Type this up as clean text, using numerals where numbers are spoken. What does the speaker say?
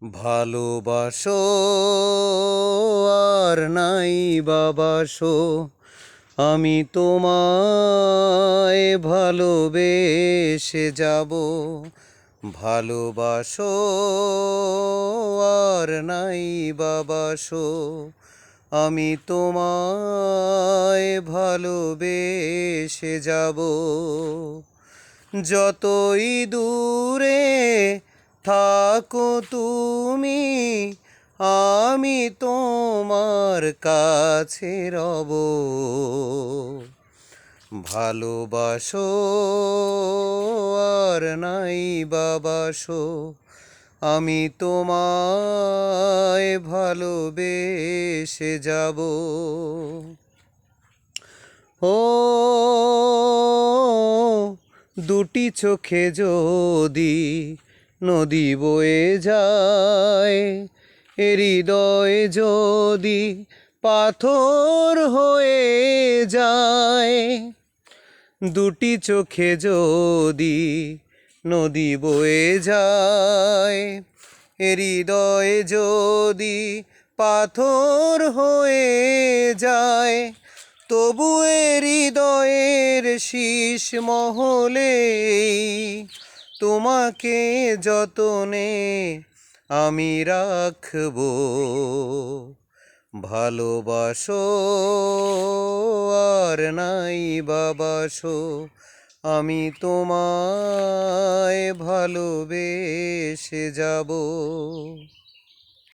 ভালোবাসো আর নাই বাবাসো, আমি তোমায় ভালোবেসে যাব। ভালোবাসো আর নাই বাবাসো, আমি তোমায় ভালোবেসে যাব। যতই দূরে থাকো তুমি, আমি তোমার কাছে রব। ভালোবাসো আর নাই বাবাসো, আমি তোমায় ভালোবেসে যাব। ও দুটি চোখে যদি নদী বয়ে যায়, হৃদয় যদি পাথর হয়ে যায়। দুটি চোখে যদি নদী বয়ে যায়, হৃদয় যদি পাথর হয়ে যায়, তবু হৃদয়ের শীষ মহলে তোমাকে যতনে আমি রাখব। ভালোবাসো আর নাই বাবাসো, আমি তোমায় ভালোবেসে যাব।